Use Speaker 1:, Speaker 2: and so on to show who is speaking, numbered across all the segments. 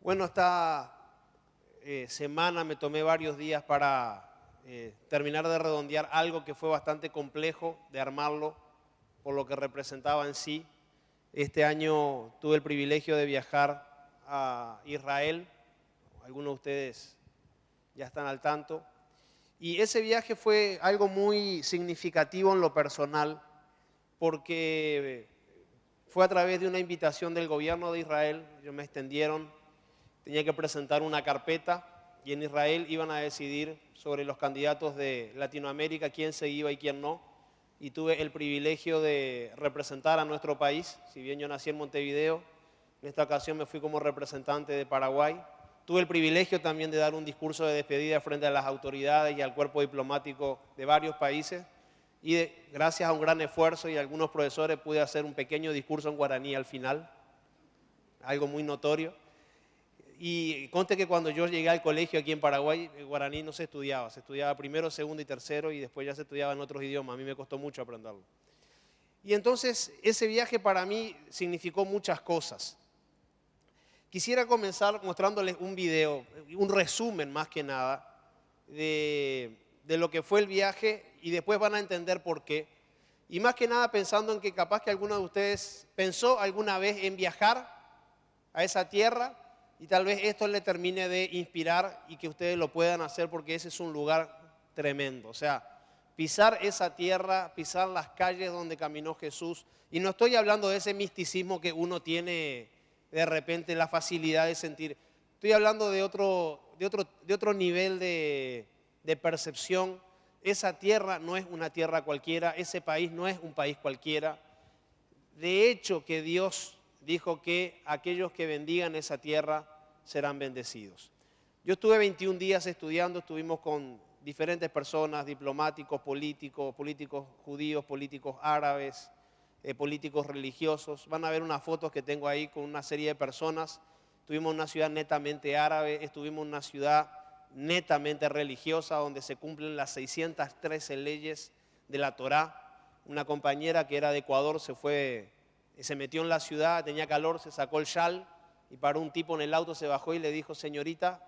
Speaker 1: Bueno, esta semana me tomé varios días para terminar de redondear algo que fue bastante complejo de armarlo por lo que representaba en sí. Este año tuve el privilegio de viajar a Israel, algunos de ustedes ya están al tanto, y ese viaje fue algo muy significativo en lo personal porque fue a través de una invitación del gobierno de Israel. Ellos me extendieron, tenía que presentar una carpeta y en Israel iban a decidir sobre los candidatos de Latinoamérica, quién se iba y quién no. Y tuve el privilegio de representar a nuestro país. Si bien yo nací en Montevideo, en esta ocasión me fui como representante de Paraguay. Tuve el privilegio también de dar un discurso de despedida frente a las autoridades y al cuerpo diplomático de varios países. Y gracias a un gran esfuerzo y a algunos profesores pude hacer un pequeño discurso en guaraní al final, algo muy notorio. Y conste que cuando yo llegué al colegio aquí en Paraguay, el guaraní no se estudiaba primero, segundo y tercero y después ya se estudiaba en otros idiomas. A mí me costó mucho aprenderlo. Y entonces ese viaje para mí significó muchas cosas. Quisiera comenzar mostrándoles un video, un resumen más que nada de lo que fue el viaje y después van a entender por qué. Y más que nada pensando en que capaz que alguno de ustedes pensó alguna vez en viajar a esa tierra y tal vez esto le termine de inspirar y que ustedes lo puedan hacer porque ese es un lugar tremendo. O sea, pisar esa tierra, pisar las calles donde caminó Jesús. Y no estoy hablando de ese misticismo que uno tiene de repente la facilidad de sentir. Estoy hablando de otro nivel de percepción. Esa tierra no es una tierra cualquiera, ese país no es un país cualquiera. De hecho, que Dios dijo que aquellos que bendigan esa tierra serán bendecidos. Yo estuve 21 días estudiando, estuvimos con diferentes personas, diplomáticos, políticos judíos, políticos árabes, políticos religiosos. Van a ver unas fotos que tengo ahí con una serie de personas. Estuvimos en una ciudad netamente árabe, estuvimos en una ciudad netamente religiosa donde se cumplen las 613 leyes de la Torá. Una compañera que era de Ecuador se metió en la ciudad, tenía calor, se sacó el shal y paró un tipo en el auto, se bajó y le dijo: señorita,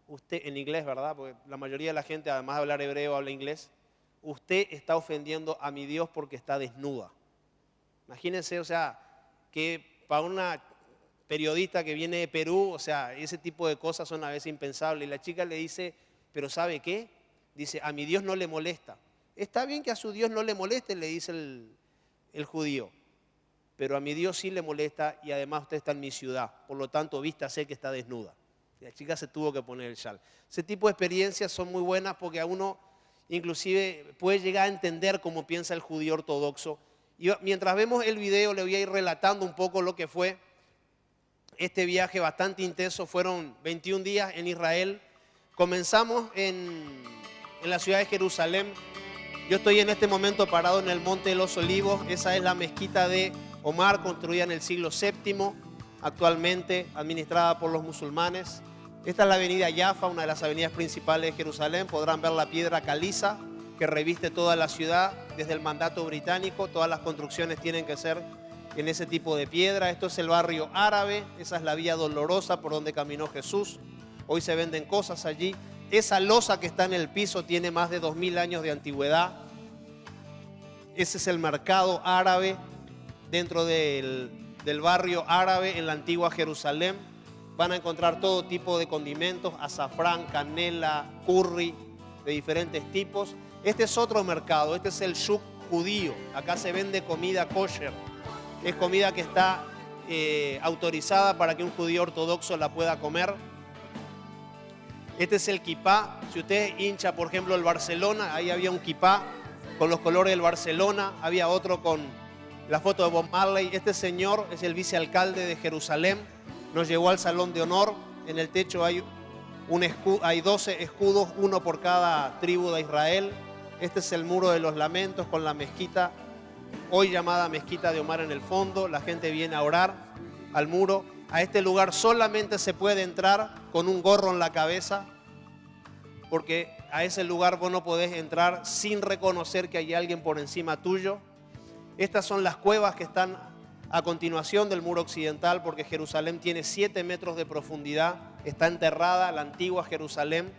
Speaker 1: usted, en inglés, ¿verdad? Porque la mayoría de la gente, además de hablar hebreo, habla inglés. Usted está ofendiendo a mi Dios porque está desnuda. Imagínense, o sea, que para una periodista que viene de Perú, o sea, ese tipo de cosas son a veces impensables. Y la chica le dice: ¿pero sabe qué? Dice: a mi Dios no le molesta. Está bien que a su Dios no le moleste, le dice el judío, pero a mi Dios sí le molesta y además usted está en mi ciudad, por lo tanto vístase que está desnuda. Y la chica se tuvo que poner el shal. Ese tipo de experiencias son muy buenas porque a uno inclusive puede llegar a entender cómo piensa el judío ortodoxo. Y mientras vemos el video le voy a ir relatando un poco lo que fue este viaje bastante intenso. Fueron 21 días en Israel. Comenzamos en la ciudad de Jerusalén. Yo estoy en este momento parado en el Monte de los Olivos. Esa es la mezquita de Omar, construida en el siglo VII, actualmente administrada por los musulmanes. Esta es la avenida Jaffa, una de las avenidas principales de Jerusalén. Podrán ver la piedra caliza que reviste toda la ciudad desde el mandato británico. Todas las construcciones tienen que ser en ese tipo de piedra. Esto es el barrio árabe, esa es la vía dolorosa por donde caminó Jesús. Hoy se venden cosas allí. Esa losa que está en el piso tiene más de 2000 años de antigüedad. Ese es el mercado árabe dentro del barrio árabe en la antigua Jerusalén. Van a encontrar todo tipo de condimentos, azafrán, canela, curry, de diferentes tipos. Este es otro mercado, este es el shuk judío. Acá se vende comida kosher. Es comida que está autorizada para que un judío ortodoxo la pueda comer. Este es el kipá. Si usted hincha, por ejemplo, el Barcelona, ahí había un kipá con los colores del Barcelona. Había otro con la foto de Bob Marley. Este señor es el vicealcalde de Jerusalén. Nos llevó al Salón de Honor. En el techo hay 12 escudos, uno por cada tribu de Israel. Este es el Muro de los Lamentos con la mezquita, hoy llamada Mezquita de Omar en el fondo. La gente viene a orar al muro. A este lugar solamente se puede entrar con un gorro en la cabeza, porque a ese lugar vos no podés entrar sin reconocer que hay alguien por encima tuyo. Estas son las cuevas que están a continuación del muro occidental, porque Jerusalén tiene 7 metros de profundidad, está enterrada la antigua Jerusalén,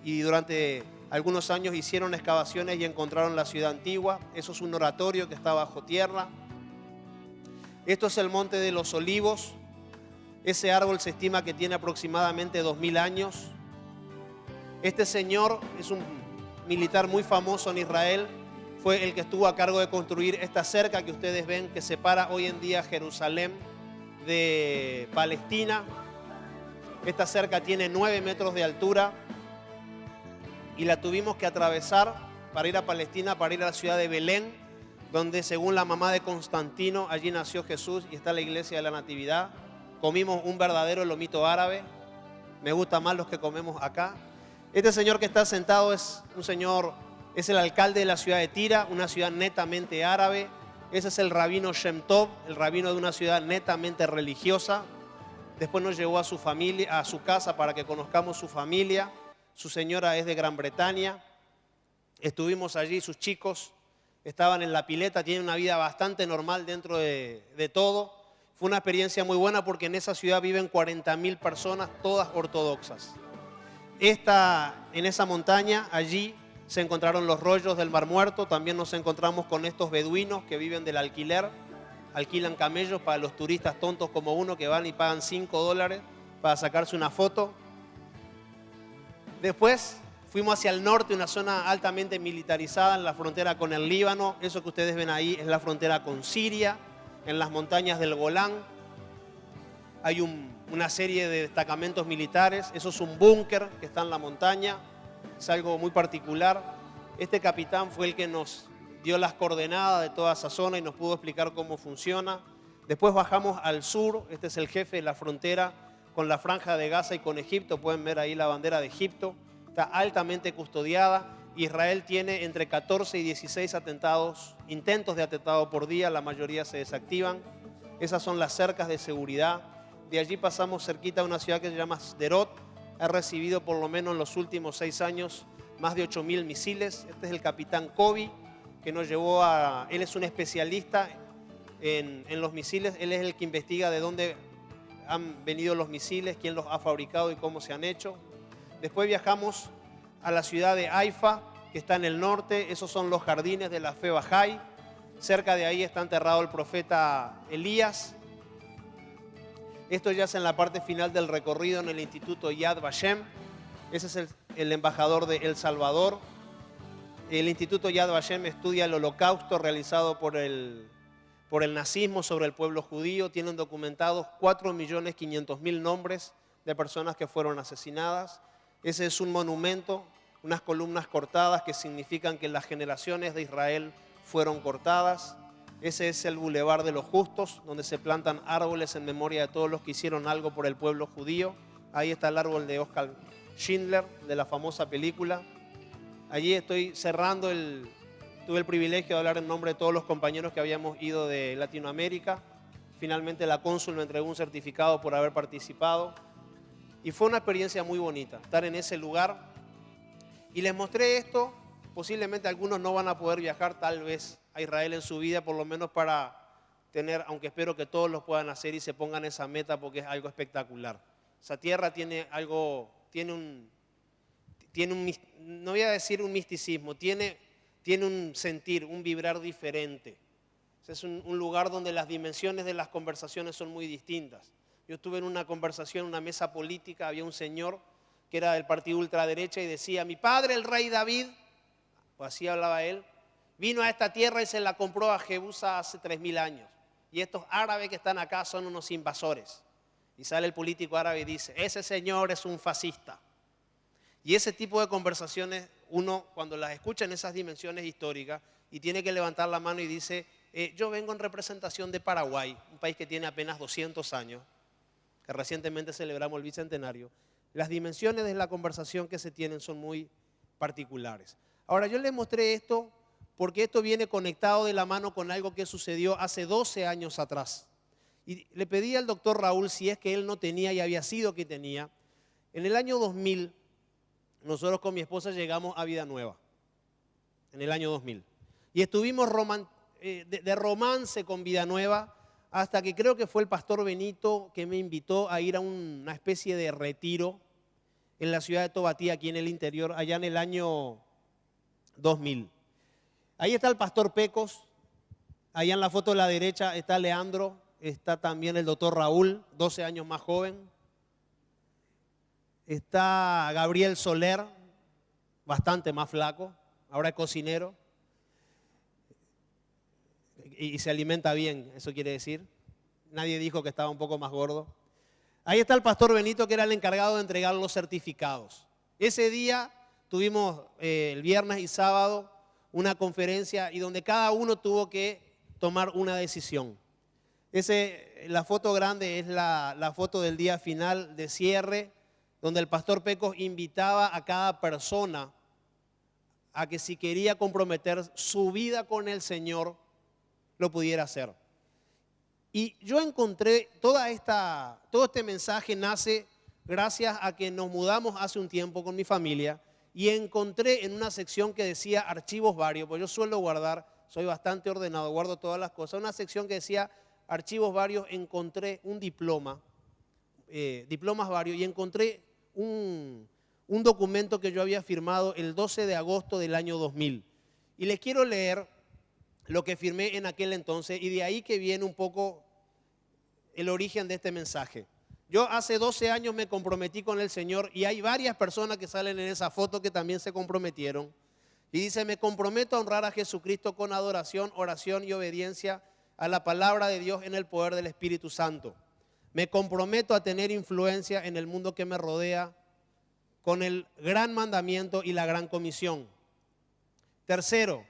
Speaker 1: y durante algunos años hicieron excavaciones y encontraron la ciudad antigua. Eso es un oratorio que está bajo tierra. Esto es el Monte de los Olivos. Ese árbol se estima que tiene aproximadamente 2000 años. Este señor es un militar muy famoso en Israel. Fue el que estuvo a cargo de construir esta cerca que ustedes ven, que separa hoy en día Jerusalén de Palestina. Esta cerca tiene 9 metros de altura y la tuvimos que atravesar para ir a Palestina, para ir a la ciudad de Belén, donde según la mamá de Constantino, allí nació Jesús y está la iglesia de la Natividad. Comimos un verdadero lomito árabe. Me gustan más los que comemos acá. Este señor que está sentado es el alcalde de la ciudad de Tira, una ciudad netamente árabe. Ese es el rabino Shem Tov, el rabino de una ciudad netamente religiosa. Después nos llevó a su familia, a su casa para que conozcamos su familia. Su señora es de Gran Bretaña. Estuvimos allí, sus chicos estaban en la pileta, tienen una vida bastante normal dentro de todo. Fue una experiencia muy buena porque en esa ciudad viven 40.000 personas, todas ortodoxas. En esa montaña, allí se encontraron los rollos del Mar Muerto. También nos encontramos con estos beduinos que viven del alquiler. Alquilan camellos para los turistas tontos como uno que van y pagan $5 para sacarse una foto. Después fuimos hacia el norte, una zona altamente militarizada en la frontera con el Líbano. Eso que ustedes ven ahí es la frontera con Siria, en las montañas del Golán. Hay una serie de destacamentos militares. Eso es un búnker que está en la montaña. Es algo muy particular. Este capitán fue el que nos dio las coordenadas de toda esa zona y nos pudo explicar cómo funciona. Después bajamos al sur. Este es el jefe de la frontera con la franja de Gaza y con Egipto. Pueden ver ahí la bandera de Egipto. Está altamente custodiada. Israel tiene entre 14 y 16 intentos de atentado por día. La mayoría se desactivan. Esas son las cercas de seguridad. De allí pasamos cerquita a una ciudad que se llama Sderot. Ha recibido por lo menos en los últimos 6 años más de 8.000 misiles. Este es el capitán Kobi, que nos llevó él es un especialista en los misiles. Él es el que investiga de dónde han venido los misiles, quién los ha fabricado y cómo se han hecho. Después viajamos a la ciudad de Haifa, que está en el norte. Esos son los jardines de la fe Bahá'í. Cerca de ahí está enterrado el profeta Elías. Esto ya es en la parte final del recorrido en el Instituto Yad Vashem. Ese es el embajador de El Salvador. El Instituto Yad Vashem estudia el holocausto realizado por el nazismo sobre el pueblo judío. Tienen documentados 4.500.000 nombres de personas que fueron asesinadas. Ese es un monumento, unas columnas cortadas que significan que las generaciones de Israel fueron cortadas. Ese es el Boulevard de los Justos, donde se plantan árboles en memoria de todos los que hicieron algo por el pueblo judío. Ahí está el árbol de Oskar Schindler, de la famosa película. Allí estoy cerrando tuve el privilegio de hablar en nombre de todos los compañeros que habíamos ido de Latinoamérica. Finalmente la cónsul me entregó un certificado por haber participado. Y fue una experiencia muy bonita, estar en ese lugar. Y les mostré esto. Posiblemente algunos no van a poder viajar tal vez a Israel en su vida, por lo menos para tener, aunque espero que todos lo puedan hacer y se pongan esa meta porque es algo espectacular. Esa tierra tiene no voy a decir un misticismo, tiene un sentir, un vibrar diferente. Es un lugar donde las dimensiones de las conversaciones son muy distintas. Yo estuve en una conversación, en una mesa política, había un señor que era del partido ultraderecha y decía: mi padre, el rey David, o así hablaba él, vino a esta tierra y se la compró a Jebusa hace 3.000 años. Y estos árabes que están acá son unos invasores. Y sale el político árabe y dice: ese señor es un fascista. Y ese tipo de conversaciones, uno cuando las escucha en esas dimensiones históricas y tiene que levantar la mano y dice: yo vengo en representación de Paraguay, un país que tiene apenas 200 años, que recientemente celebramos el bicentenario. Las dimensiones de la conversación que se tienen son muy particulares. Ahora, yo les mostré esto porque esto viene conectado de la mano con algo que sucedió hace 12 años atrás. Y le pedí al doctor Raúl si es que él no tenía y había sido que tenía. En el año 2000, nosotros con mi esposa llegamos a Vida Nueva, en el año 2000. Y estuvimos de romance con Vida Nueva hasta que creo que fue el pastor Benito que me invitó a ir a una especie de retiro en la ciudad de Tobatí, aquí en el interior, allá en el año 2000. Ahí está el pastor Pecos, allá en la foto de la derecha está Leandro, está también el doctor Raúl, 12 años más joven. Está Gabriel Soler, bastante más flaco, ahora es cocinero y se alimenta bien, eso quiere decir. Nadie dijo que estaba un poco más gordo. Ahí está el pastor Benito, que era el encargado de entregar los certificados. Ese día tuvimos el viernes y sábado una conferencia y donde cada uno tuvo que tomar una decisión. La foto grande es la foto del día final de cierre, donde el pastor Pecos invitaba a cada persona a que si quería comprometer su vida con el Señor, lo pudiera hacer. Y yo encontré, todo este mensaje nace gracias a que nos mudamos hace un tiempo con mi familia y encontré en una sección que decía archivos varios, porque yo suelo guardar, soy bastante ordenado, guardo todas las cosas, una sección que decía archivos varios, encontré un diploma, diplomas varios, y encontré un documento que yo había firmado el 12 de agosto del año 2000. Y les quiero leer lo que firmé en aquel entonces y de ahí que viene un poco el origen de este mensaje. Yo hace 12 años me comprometí con el Señor y hay varias personas que salen en esa foto que también se comprometieron. Y dice, me comprometo a honrar a Jesucristo con adoración, oración y obediencia a la palabra de Dios en el poder del Espíritu Santo. Me comprometo a tener influencia en el mundo que me rodea con el gran mandamiento y la gran comisión. Tercero,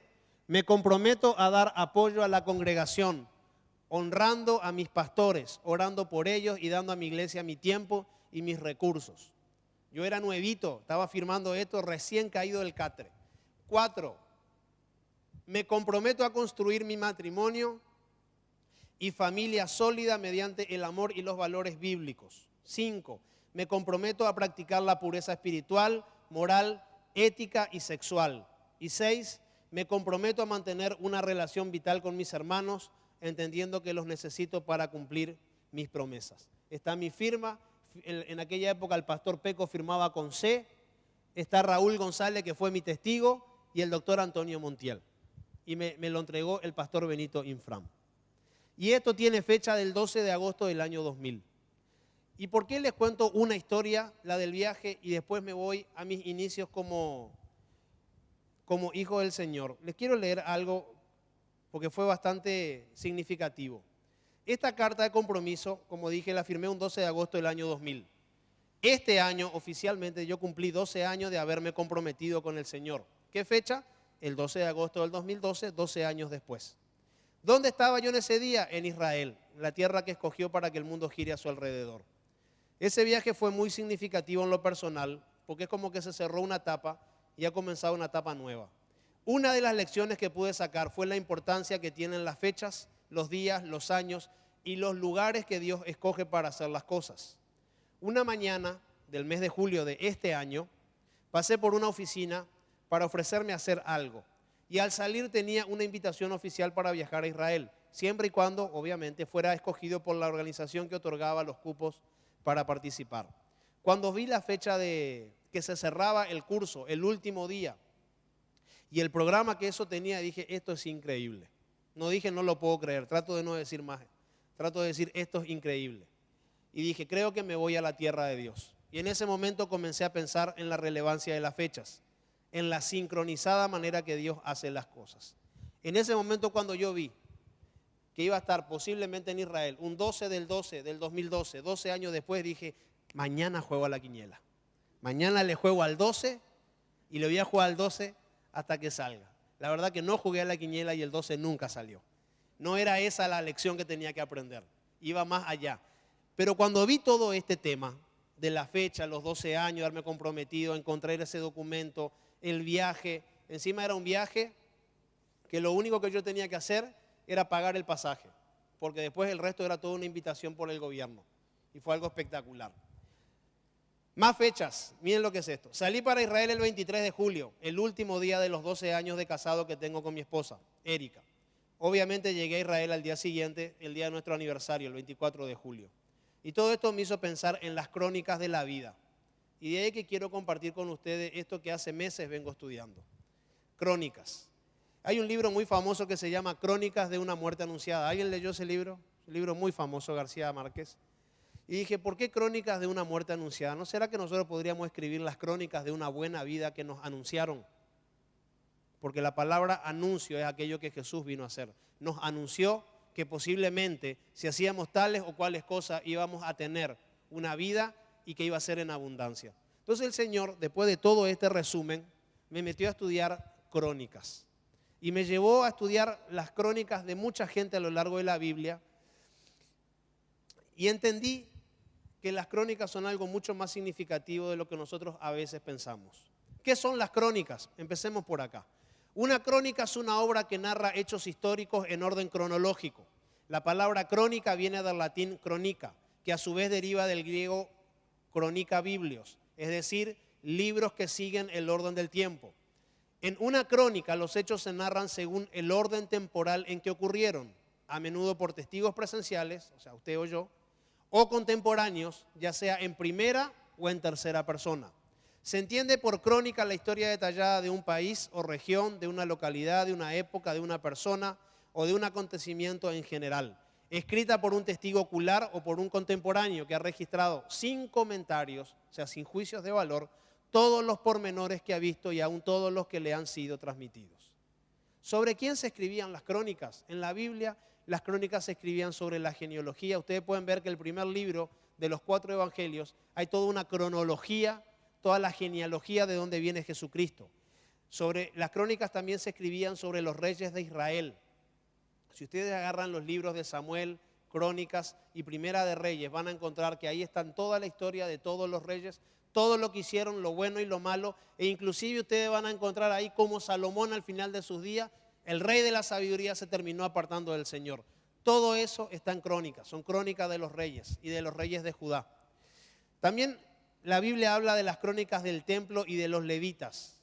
Speaker 1: me comprometo a dar apoyo a la congregación, honrando a mis pastores, orando por ellos y dando a mi iglesia mi tiempo y mis recursos. Yo era nuevito, estaba firmando esto recién caído del catre. 4, me comprometo a construir mi matrimonio y familia sólida mediante el amor y los valores bíblicos. 5, me comprometo a practicar la pureza espiritual, moral, ética y sexual. Y 6, me comprometo a mantener una relación vital con mis hermanos, entendiendo que los necesito para cumplir mis promesas. Está mi firma, en aquella época el pastor Peco firmaba con C, está Raúl González, que fue mi testigo, y el doctor Antonio Montiel. Y me lo entregó el pastor Benito Infram. Y esto tiene fecha del 12 de agosto del año 2000. ¿Y por qué les cuento una historia, la del viaje, y después me voy a mis inicios como hijo del Señor? Les quiero leer algo porque fue bastante significativo. Esta carta de compromiso, como dije, la firmé un 12 de agosto del año 2000. Este año, oficialmente, yo cumplí 12 años de haberme comprometido con el Señor. ¿Qué fecha? El 12 de agosto del 2012, 12 años después. ¿Dónde estaba yo en ese día? En Israel, la tierra que escogió para que el mundo gire a su alrededor. Ese viaje fue muy significativo en lo personal, porque es como que se cerró una etapa y ha comenzado una etapa nueva. Una de las lecciones que pude sacar fue la importancia que tienen las fechas, los días, los años y los lugares que Dios escoge para hacer las cosas. Una mañana del mes de julio de este año, pasé por una oficina para ofrecerme a hacer algo. Y al salir tenía una invitación oficial para viajar a Israel, siempre y cuando, obviamente, fuera escogido por la organización que otorgaba los cupos para participar. Cuando vi la fecha de que se cerraba el curso, el último día, y el programa que eso tenía, dije, esto es increíble. No dije, no lo puedo creer, trato de no decir más, trato de decir, esto es increíble. Y dije, creo que me voy a la tierra de Dios. Y en ese momento comencé a pensar en la relevancia de las fechas, en la sincronizada manera que Dios hace las cosas. En ese momento cuando yo vi que iba a estar posiblemente en Israel, un 12 del 12 del 2012, 12 años después, dije, mañana juego a la quiniela. Mañana le juego al 12 y le voy a jugar al 12 hasta que salga. La verdad que no jugué a la quiniela y el 12 nunca salió. No era esa la lección que tenía que aprender, iba más allá. Pero cuando vi todo este tema de la fecha, los 12 años, haberme comprometido, encontrar ese documento, el viaje, encima era un viaje que lo único que yo tenía que hacer era pagar el pasaje, porque después el resto era toda una invitación por el gobierno y fue algo espectacular. Más fechas, miren lo que es esto. Salí para Israel el 23 de julio, el último día de los 12 años de casado que tengo con mi esposa, Erika. Obviamente llegué a Israel al día siguiente, el día de nuestro aniversario, el 24 de julio. Y todo esto me hizo pensar en las crónicas de la vida. Y de ahí que quiero compartir con ustedes esto que hace meses vengo estudiando. Crónicas. Hay un libro muy famoso que se llama Crónicas de una muerte anunciada. ¿Alguien leyó ese libro? Un libro muy famoso, García Márquez. Y dije, ¿por qué crónicas de una muerte anunciada? ¿No será que nosotros podríamos escribir las crónicas de una buena vida que nos anunciaron? Porque la palabra anuncio es aquello que Jesús vino a hacer. Nos anunció que posiblemente si hacíamos tales o cuales cosas íbamos a tener una vida y que iba a ser en abundancia. Entonces el Señor, después de todo este resumen, me metió a estudiar crónicas. Y me llevó a estudiar las crónicas de mucha gente a lo largo de la Biblia. Y entendí que las crónicas son algo mucho más significativo de lo que nosotros a veces pensamos. ¿Qué son las crónicas? Empecemos por acá. Una crónica es una obra que narra hechos históricos en orden cronológico. La palabra crónica viene del latín cronica, que a su vez deriva del griego crónica biblios, es decir, libros que siguen el orden del tiempo. En una crónica los hechos se narran según el orden temporal en que ocurrieron, a menudo por testigos presenciales, o sea, usted o yo, o contemporáneos, ya sea en primera o en tercera persona. Se entiende por crónica la historia detallada de un país o región, de una localidad, de una época, de una persona o de un acontecimiento en general, escrita por un testigo ocular o por un contemporáneo que ha registrado sin comentarios, o sea, sin juicios de valor, todos los pormenores que ha visto y aún todos los que le han sido transmitidos. ¿Sobre quién se escribían las crónicas? En la Biblia las crónicas se escribían sobre la genealogía. Ustedes pueden ver que el primer libro de los 4 evangelios hay toda una cronología, toda la genealogía de dónde viene Jesucristo. Sobre las crónicas también se escribían sobre los reyes de Israel. Si ustedes agarran los libros de Samuel, Crónicas y Primera de Reyes, van a encontrar que ahí están toda la historia de todos los reyes, todo lo que hicieron, lo bueno y lo malo, e inclusive ustedes van a encontrar ahí cómo Salomón al final de sus días, el rey de la sabiduría, se terminó apartando del Señor. Todo eso está en Crónicas, son crónicas de los reyes y de los reyes de Judá. También la Biblia habla de las crónicas del templo y de los levitas,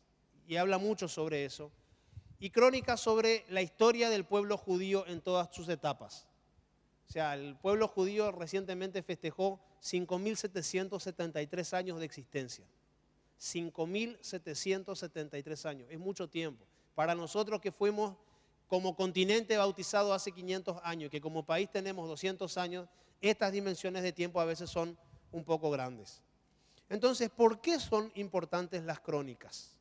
Speaker 1: y habla mucho sobre eso, y crónicas sobre la historia del pueblo judío en todas sus etapas. O sea, el pueblo judío recientemente festejó 5.773 años de existencia. 5.773 años, es mucho tiempo. Para nosotros que fuimos como continente bautizados hace 500 años, que como país tenemos 200 años, estas dimensiones de tiempo a veces son un poco grandes. Entonces, ¿por qué son importantes las crónicas?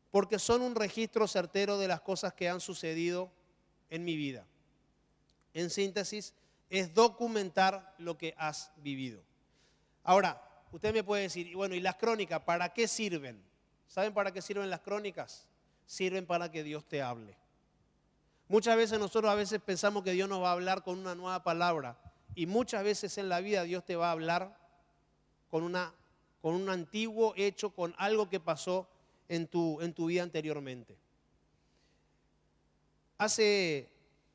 Speaker 1: Porque son un registro certero de las cosas que han sucedido en mi vida. En síntesis, es documentar lo que has vivido. Ahora, usted me puede decir, bueno, ¿y las crónicas para qué sirven? ¿Saben para qué sirven las crónicas? Sirven para que Dios te hable. Muchas veces nosotros pensamos que Dios nos va a hablar con una nueva palabra, y muchas veces en la vida Dios te va a hablar con un antiguo hecho, con algo que pasó en tu vida anteriormente. Hace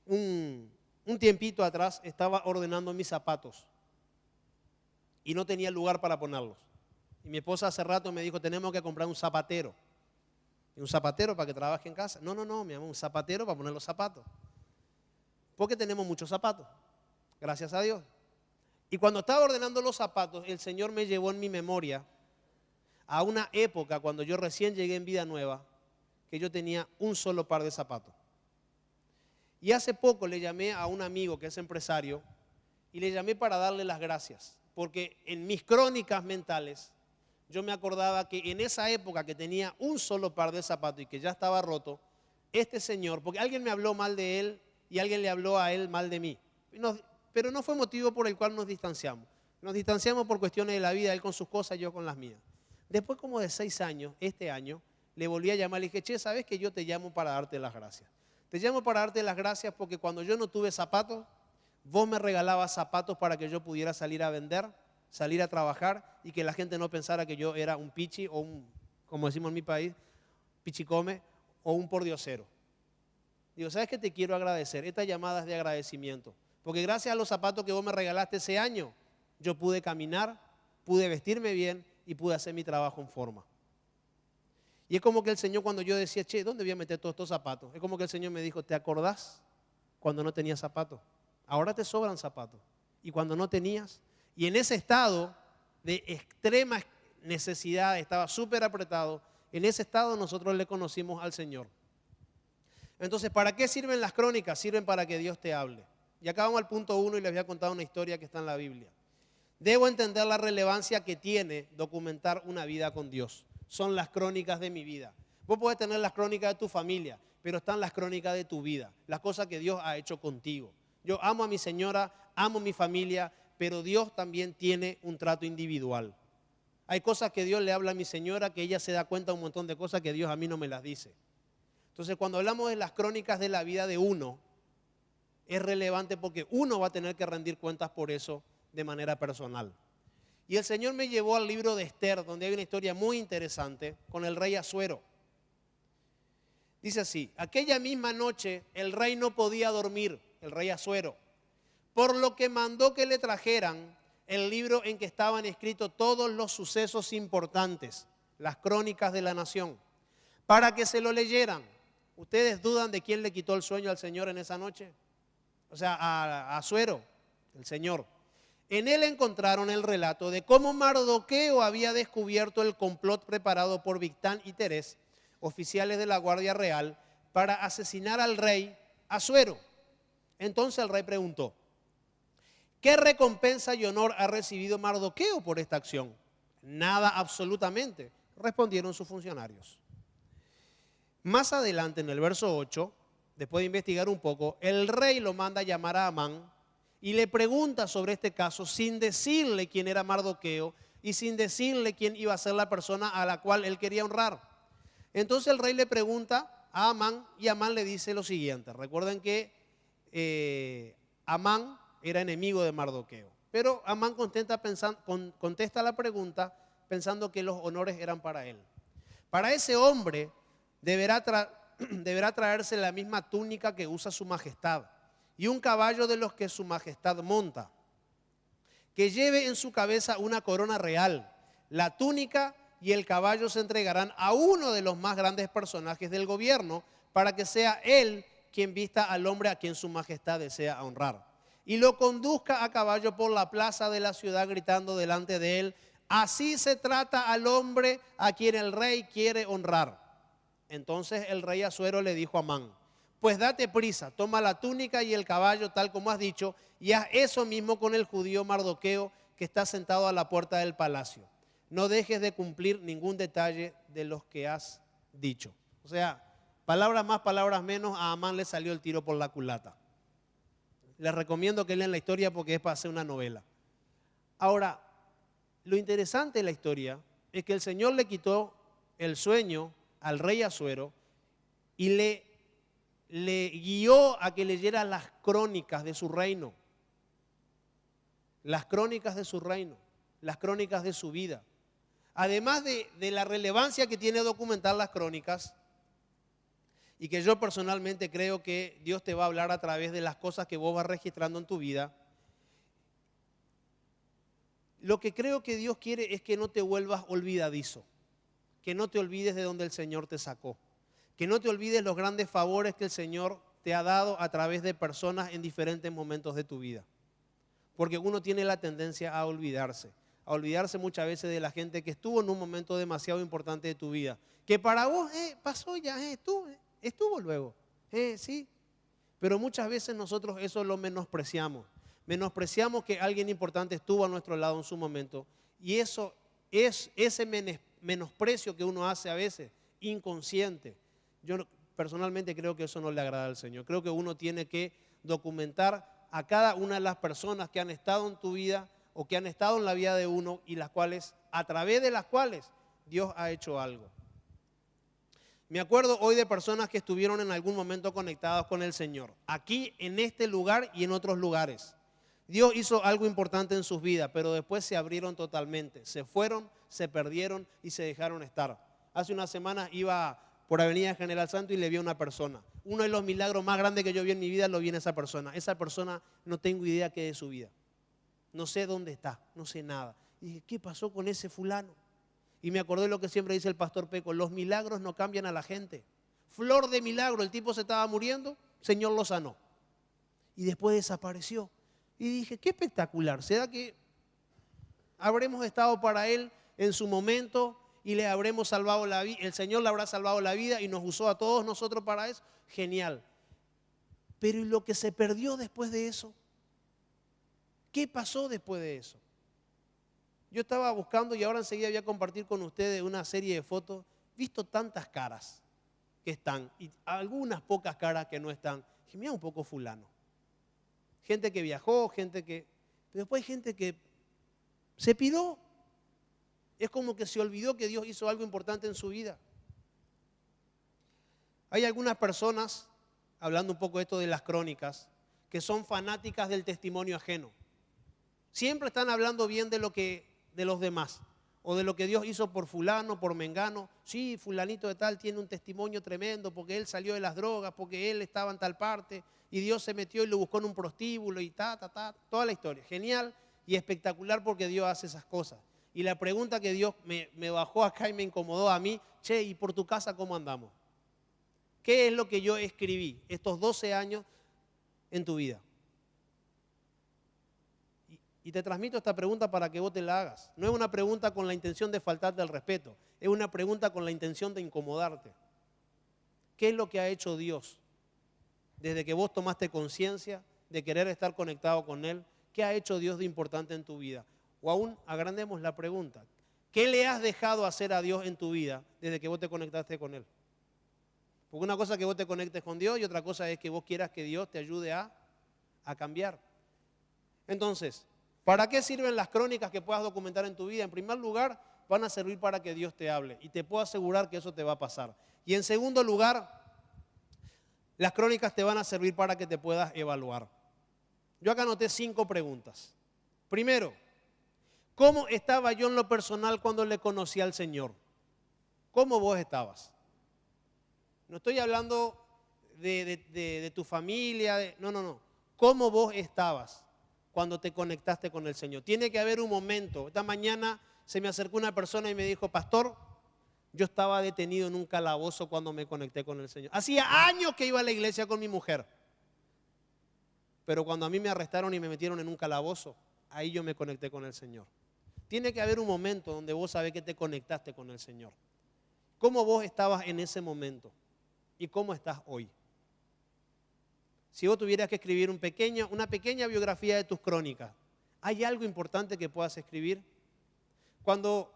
Speaker 1: un tiempito atrás estaba ordenando mis zapatos y no tenía lugar para ponerlos. Y mi esposa hace rato me dijo, tenemos que comprar un zapatero. ¿Y un zapatero para que trabaje en casa? No, mi amor, un zapatero para poner los zapatos. Porque tenemos muchos zapatos, gracias a Dios. Y cuando estaba ordenando los zapatos, el Señor me llevó en mi memoria a una época cuando yo recién llegué en Vida Nueva, que yo tenía un solo par de zapatos. Y hace poco le llamé a un amigo que es empresario y le llamé para darle las gracias, porque en mis crónicas mentales yo me acordaba que en esa época que tenía un solo par de zapatos y que ya estaba roto, este señor, porque alguien me habló mal de él y alguien le habló a él mal de mí, pero no fue motivo por el cual nos distanciamos. Nos distanciamos por cuestiones de la vida, él con sus cosas, yo con las mías. Después como de 6 años, este año, le volví a llamar y le dije, che, ¿sabes que yo te llamo para darte las gracias? Te llamo para darte las gracias porque cuando yo no tuve zapatos, vos me regalabas zapatos para que yo pudiera salir a vender, salir a trabajar y que la gente no pensara que yo era un pichi o un, como decimos en mi país, pichicome o un pordiosero. Digo, ¿sabes qué? Te quiero agradecer. Esta llamada es de agradecimiento. Porque gracias a los zapatos que vos me regalaste ese año, yo pude caminar, pude vestirme bien y pude hacer mi trabajo en forma. Y es como que el Señor, cuando yo decía, che, ¿dónde voy a meter todos estos zapatos? Es como que el Señor me dijo, ¿te acordás cuando no tenías zapatos? Ahora te sobran zapatos. Y cuando no tenías, y en ese estado de extrema necesidad, estaba súper apretado, en ese estado nosotros le conocimos al Señor. Entonces, ¿para qué sirven las crónicas? Sirven para que Dios te hable. Y acá vamos al punto 1 y les voy a contar una historia que está en la Biblia. Debo entender la relevancia que tiene documentar una vida con Dios. Son las crónicas de mi vida. Vos podés tener las crónicas de tu familia, pero están las crónicas de tu vida, las cosas que Dios ha hecho contigo. Yo amo a mi señora, amo a mi familia, pero Dios también tiene un trato individual. Hay cosas que Dios le habla a mi señora que ella se da cuenta de un montón de cosas que Dios a mí no me las dice. Entonces, cuando hablamos de las crónicas de la vida de uno, es relevante porque uno va a tener que rendir cuentas por eso de manera personal. Y el Señor me llevó al libro de Esther, donde hay una historia muy interesante con el rey Asuero. Dice así: aquella misma noche el rey no podía dormir, el rey Asuero, por lo que mandó que le trajeran el libro en que estaban escritos todos los sucesos importantes, las crónicas de la nación, para que se lo leyeran. ¿Ustedes dudan de quién le quitó el sueño al Señor en esa noche? O sea, a Asuero, el Señor. En él encontraron el relato de cómo Mardoqueo había descubierto el complot preparado por Bigtán y Teres, oficiales de la Guardia Real, para asesinar al rey Asuero. Entonces el rey preguntó: ¿qué recompensa y honor ha recibido Mardoqueo por esta acción? Nada, absolutamente, respondieron sus funcionarios. Más adelante, en el verso 8, después de investigar un poco, el rey lo manda a llamar a Amán y le pregunta sobre este caso sin decirle quién era Mardoqueo y sin decirle quién iba a ser la persona a la cual él quería honrar. Entonces el rey le pregunta a Amán y Amán le dice lo siguiente. Recuerden que Amán era enemigo de Mardoqueo, pero Amán contesta la pregunta pensando que los honores eran para él. Para ese hombre deberá traerse la misma túnica que usa su majestad y un caballo de los que su majestad monta, que lleve en su cabeza una corona real. La túnica y el caballo se entregarán a uno de los más grandes personajes del gobierno para que sea él quien vista al hombre a quien su majestad desea honrar y lo conduzca a caballo por la plaza de la ciudad gritando delante de él: así se trata al hombre a quien el rey quiere honrar. Entonces el rey Asuero le dijo a Amán: pues date prisa, toma la túnica y el caballo tal como has dicho y haz eso mismo con el judío Mardoqueo que está sentado a la puerta del palacio. No dejes de cumplir ningún detalle de los que has dicho. O sea, palabras más, palabras menos, a Amán le salió el tiro por la culata. Les recomiendo que lean la historia porque es para hacer una novela. Ahora, lo interesante de la historia es que el Señor le quitó el sueño al rey Asuero y le guió a que leyera las crónicas de su reino. Las crónicas de su reino, las crónicas de su vida. Además de la relevancia que tiene documentar las crónicas, y que yo personalmente creo que Dios te va a hablar a través de las cosas que vos vas registrando en tu vida, lo que creo que Dios quiere es que no te vuelvas olvidadizo, que no te olvides de donde el Señor te sacó, que no te olvides los grandes favores que el Señor te ha dado a través de personas en diferentes momentos de tu vida. Porque uno tiene la tendencia a olvidarse muchas veces de la gente que estuvo en un momento demasiado importante de tu vida, que para vos pasó ya, estuvo luego, sí, pero muchas veces nosotros eso lo menospreciamos que alguien importante estuvo a nuestro lado en su momento, y eso es ese menosprecio que uno hace a veces, inconsciente. Yo personalmente creo que eso no le agrada al Señor. Creo que uno tiene que documentar a cada una de las personas que han estado en tu vida o que han estado en la vida de uno y a través de las cuales Dios ha hecho algo. Me acuerdo hoy de personas que estuvieron en algún momento conectadas con el Señor, aquí en este lugar y en otros lugares. Dios hizo algo importante en sus vidas, pero después se abrieron totalmente, se fueron, se perdieron y se dejaron estar. Hace unas semanas iba por Avenida General Santo y le vi a una persona. Uno de los milagros más grandes que yo vi en mi vida lo vi en esa persona. Esa persona no tengo idea qué es de su vida. No sé dónde está, no sé nada. Y dije, ¿qué pasó con ese fulano? Y me acordé de lo que siempre dice el pastor Peco, los milagros no cambian a la gente. Flor de milagro, el tipo se estaba muriendo, Señor lo sanó. Y después desapareció. Y dije, qué espectacular, ¿será que habremos estado para él en su momento y le habremos salvado la vida? El Señor le habrá salvado la vida y nos usó a todos nosotros para eso. Genial. Pero ¿y lo que se perdió después de eso? ¿Qué pasó después de eso? Yo estaba buscando y ahora enseguida voy a compartir con ustedes una serie de fotos. Visto tantas caras que están y algunas pocas caras que no están. Dije, mira un poco fulano. Gente que viajó, gente que... Pero después hay gente que se piró. Es como que se olvidó que Dios hizo algo importante en su vida. Hay algunas personas, hablando un poco de esto de las crónicas, que son fanáticas del testimonio ajeno. Siempre están hablando bien de los demás, o de lo que Dios hizo por fulano, por mengano. Sí, fulanito de tal tiene un testimonio tremendo porque él salió de las drogas, porque él estaba en tal parte y Dios se metió y lo buscó en un prostíbulo y toda la historia. Genial y espectacular porque Dios hace esas cosas. Y la pregunta que Dios me bajó acá y me incomodó a mí, che, ¿y por tu casa cómo andamos? ¿Qué es lo que yo escribí estos 12 años en tu vida? Y te transmito esta pregunta para que vos te la hagas. No es una pregunta con la intención de faltarte al respeto, es una pregunta con la intención de incomodarte. ¿Qué es lo que ha hecho Dios desde que vos tomaste conciencia de querer estar conectado con Él? ¿Qué ha hecho Dios de importante en tu vida? O aún agrandemos la pregunta. ¿Qué le has dejado hacer a Dios en tu vida desde que vos te conectaste con Él? Porque una cosa es que vos te conectes con Dios y otra cosa es que vos quieras que Dios te ayude a cambiar. Entonces, ¿para qué sirven las crónicas que puedas documentar en tu vida? En primer lugar, van a servir para que Dios te hable y te puedo asegurar que eso te va a pasar. Y en segundo lugar, las crónicas te van a servir para que te puedas evaluar. Yo acá anoté 5 preguntas. Primero, ¿cómo estaba yo en lo personal cuando le conocí al Señor? ¿Cómo vos estabas? No estoy hablando de tu familia, no. ¿Cómo vos estabas cuando te conectaste con el Señor? Tiene que haber un momento. Esta mañana se me acercó una persona y me dijo, pastor, yo estaba detenido en un calabozo cuando me conecté con el Señor. Hacía años que iba a la iglesia con mi mujer. Pero cuando a mí me arrestaron y me metieron en un calabozo, ahí yo me conecté con el Señor. Tiene que haber un momento donde vos sabés que te conectaste con el Señor. ¿Cómo vos estabas en ese momento? ¿Y cómo estás hoy? Si vos tuvieras que escribir una pequeña biografía de tus crónicas, ¿hay algo importante que puedas escribir? Cuando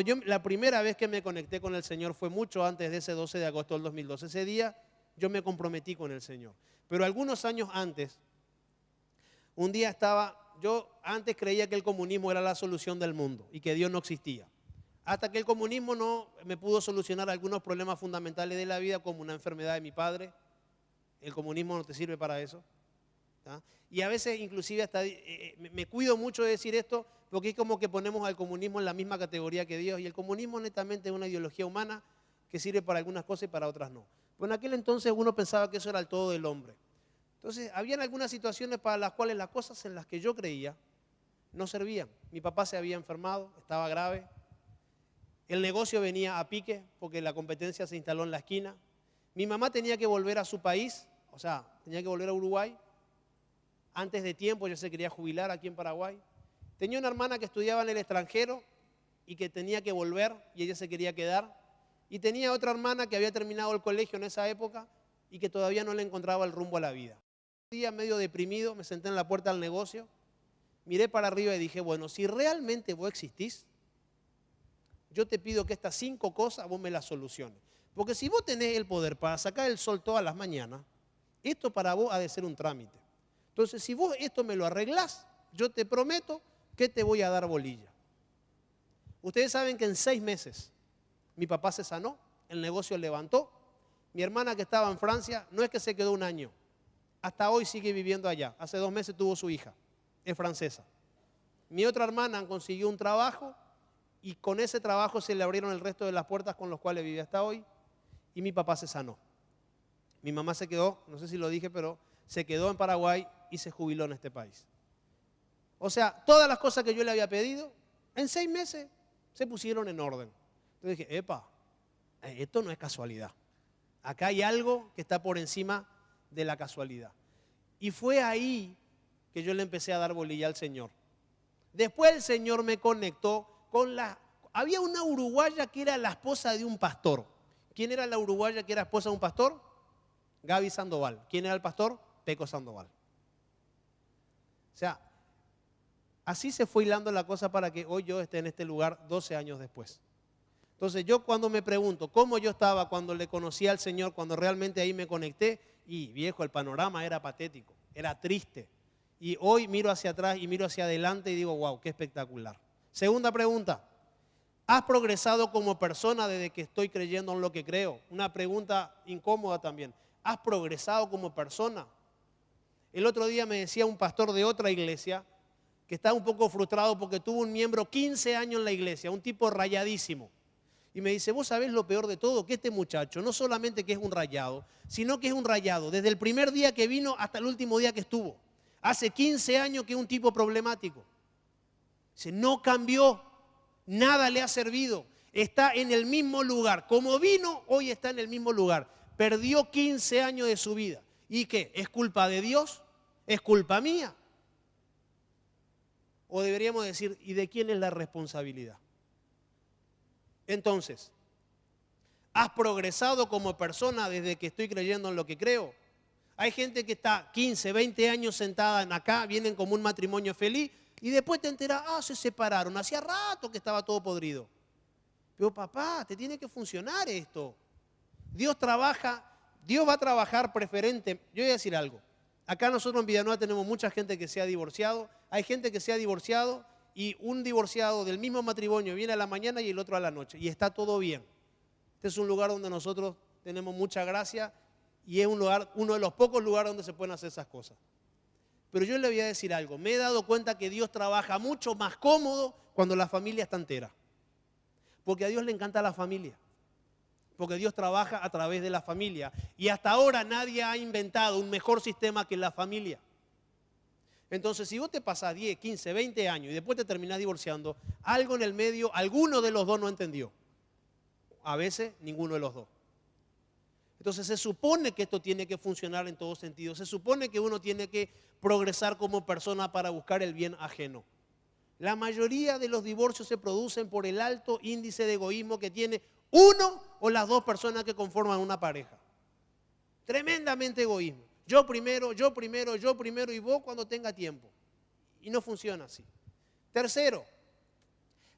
Speaker 1: yo, la primera vez que me conecté con el Señor fue mucho antes de ese 12 de agosto del 2012. Ese día yo me comprometí con el Señor. Pero algunos años antes, un día yo antes creía que el comunismo era la solución del mundo y que Dios no existía. Hasta que el comunismo no me pudo solucionar algunos problemas fundamentales de la vida, como una enfermedad de mi padre. El comunismo no te sirve para eso. ¿Ah? Y a veces inclusive hasta me cuido mucho de decir esto porque es como que ponemos al comunismo en la misma categoría que Dios, y el comunismo netamente es una ideología humana que sirve para algunas cosas y para otras no. Pues en aquel entonces uno pensaba que eso era el todo del hombre. Entonces habían algunas situaciones para las cuales las cosas en las que yo creía no servían. Mi papá se había enfermado, estaba grave, el negocio venía a pique porque la competencia se instaló en la esquina. Mi mamá tenía que volver a su país, o sea, tenía que volver a Uruguay. Antes de tiempo ella se quería jubilar aquí en Paraguay. Tenía una hermana que estudiaba en el extranjero y que tenía que volver y ella se quería quedar. Y tenía otra hermana que había terminado el colegio en esa época y que todavía no le encontraba el rumbo a la vida. Un día medio deprimido me senté en la puerta del negocio, miré para arriba y dije, bueno, si realmente vos existís, yo te pido que estas 5 cosas vos me las soluciones. Porque si vos tenés el poder para sacar el sol todas las mañanas, esto para vos ha de ser un trámite. Entonces, si vos esto me lo arreglás, yo te prometo que te voy a dar bolilla. Ustedes saben que en 6 meses mi papá se sanó, el negocio levantó. Mi hermana que estaba en Francia, no es que se quedó un año, hasta hoy sigue viviendo allá. Hace 2 meses tuvo su hija, es francesa. Mi otra hermana consiguió un trabajo y con ese trabajo se le abrieron el resto de las puertas con los cuales vive hasta hoy. Y mi papá se sanó. Mi mamá se quedó, no sé si lo dije, pero se quedó en Paraguay y se jubiló en este país. O sea, todas las cosas que yo le había pedido, en 6 meses se pusieron en orden. Entonces dije, epa, esto no es casualidad. Acá hay algo que está por encima de la casualidad. Y fue ahí que yo le empecé a dar bolilla al Señor. Después el Señor me conectó con había una uruguaya que era la esposa de un pastor. ¿Quién era la uruguaya que era esposa de un pastor? Gaby Sandoval. ¿Quién era el pastor? Peco Sandoval. O sea, así se fue hilando la cosa para que hoy yo esté en este lugar 12 años después. Entonces yo cuando me pregunto cómo yo estaba cuando le conocí al Señor, cuando realmente ahí me conecté, y viejo, el panorama era patético, era triste. Y hoy miro hacia atrás y miro hacia adelante y digo, wow, qué espectacular. Segunda pregunta, ¿has progresado como persona desde que estoy creyendo en lo que creo? Una pregunta incómoda también. ¿Has progresado como persona? El otro día me decía un pastor de otra iglesia que estaba un poco frustrado porque tuvo un miembro 15 años en la iglesia, un tipo rayadísimo. Y me dice, vos sabés lo peor de todo, que este muchacho no solamente que es un rayado, sino que es un rayado desde el primer día que vino hasta el último día que estuvo. Hace 15 años que es un tipo problemático. Dice, no cambió, nada le ha servido, está en el mismo lugar. Como vino, hoy está en el mismo lugar. Perdió 15 años de su vida. ¿Y qué? ¿Es culpa de Dios? ¿Es culpa mía? O deberíamos decir, ¿y de quién es la responsabilidad? Entonces, ¿has progresado como persona desde que estoy creyendo en lo que creo? Hay gente que está 15, 20 años sentada en acá, vienen como un matrimonio feliz y después te enteras, se separaron, hacía rato que estaba todo podrido. Pero papá, te tiene que funcionar esto. Dios trabaja, Dios va a trabajar preferente. Yo voy a decir algo. Acá nosotros en Villanueva tenemos mucha gente que se ha divorciado. Hay gente que se ha divorciado y un divorciado del mismo matrimonio viene a la mañana y el otro a la noche. Y está todo bien. Este es un lugar donde nosotros tenemos mucha gracia y es un lugar, uno de los pocos lugares donde se pueden hacer esas cosas. Pero yo le voy a decir algo. Me he dado cuenta que Dios trabaja mucho más cómodo cuando la familia está entera. Porque a Dios le encanta la familia. Porque Dios trabaja a través de la familia. Y hasta ahora nadie ha inventado un mejor sistema que la familia. Entonces, si vos te pasás 10, 15, 20 años y después te terminás divorciando, algo en el medio, alguno de los dos no entendió. A veces, ninguno de los dos. Entonces, se supone que esto tiene que funcionar en todos sentidos. Se supone que uno tiene que progresar como persona para buscar el bien ajeno. La mayoría de los divorcios se producen por el alto índice de egoísmo que tiene uno o las dos personas que conforman una pareja. Tremendamente egoísmo. Yo primero y vos cuando tenga tiempo. Y no funciona así. Tercero,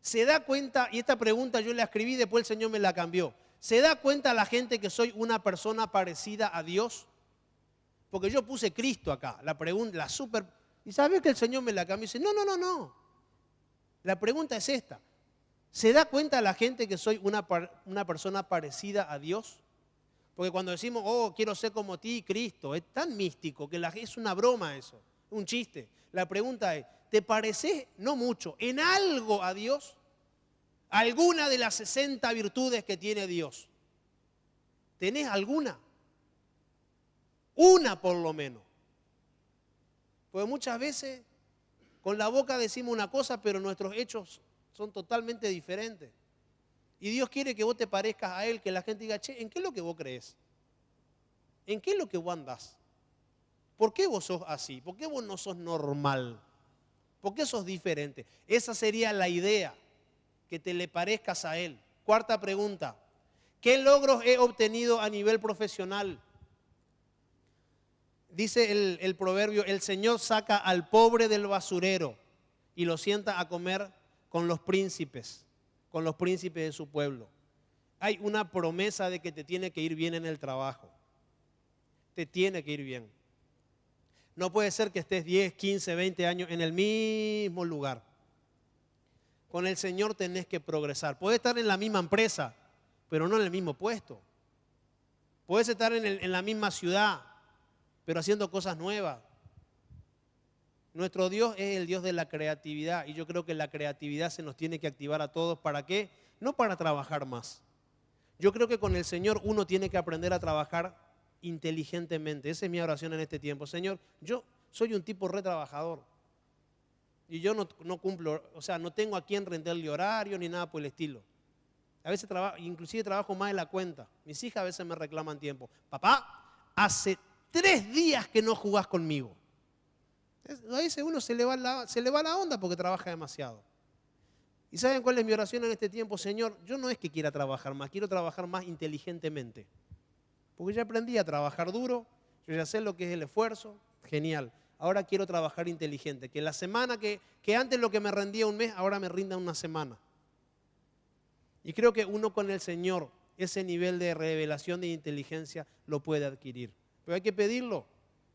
Speaker 1: se da cuenta, y esta pregunta yo la escribí, después el Señor me la cambió. ¿Se da cuenta la gente que soy una persona parecida a Dios? Porque yo puse Cristo acá, la pregunta, la súper... ¿Y sabes que el Señor me la cambió? Y dice, no. La pregunta es esta. ¿Se da cuenta la gente que soy una persona parecida a Dios? Porque cuando decimos, quiero ser como ti, Cristo, es tan místico que es una broma eso, un chiste. La pregunta es, ¿te pareces, no mucho, en algo a Dios? ¿Alguna de las 60 virtudes que tiene Dios? ¿Tenés alguna? Una por lo menos. Porque muchas veces con la boca decimos una cosa, pero nuestros hechos son totalmente diferentes. Y Dios quiere que vos te parezcas a Él, que la gente diga, che, ¿en qué es lo que vos crees? ¿En qué es lo que vos andás? ¿Por qué vos sos así? ¿Por qué vos no sos normal? ¿Por qué sos diferente? Esa sería la idea, que te le parezcas a Él. Cuarta pregunta, ¿qué logros he obtenido a nivel profesional? Dice el proverbio, el Señor saca al pobre del basurero y lo sienta a comer con los príncipes de su pueblo. Hay una promesa de que te tiene que ir bien en el trabajo. Te tiene que ir bien. No puede ser que estés 10, 15, 20 años en el mismo lugar. Con el Señor tenés que progresar. Puedes estar en la misma empresa, pero no en el mismo puesto. Puedes estar en la misma ciudad, pero haciendo cosas nuevas. Nuestro Dios es el Dios de la creatividad y yo creo que la creatividad se nos tiene que activar a todos. ¿Para qué? No para trabajar más. Yo creo que con el Señor uno tiene que aprender a trabajar inteligentemente. Esa es mi oración en este tiempo. Señor, yo soy un tipo retrabajador. Y yo no cumplo, o sea, no tengo a quién rendirle horario ni nada por el estilo. A veces inclusive trabajo más de la cuenta. Mis hijas a veces me reclaman tiempo. Papá, hace 3 días que no jugás conmigo. A veces uno se le va la onda porque trabaja demasiado. ¿Y saben cuál es mi oración en este tiempo? Señor, yo no es que quiera trabajar más, quiero trabajar más inteligentemente. Porque ya aprendí a trabajar duro, yo ya sé lo que es el esfuerzo, genial. Ahora quiero trabajar inteligente, que la semana que antes lo que me rendía un mes, ahora me rinda una semana. Y creo que uno con el Señor, ese nivel de revelación de inteligencia lo puede adquirir. Pero hay que pedirlo,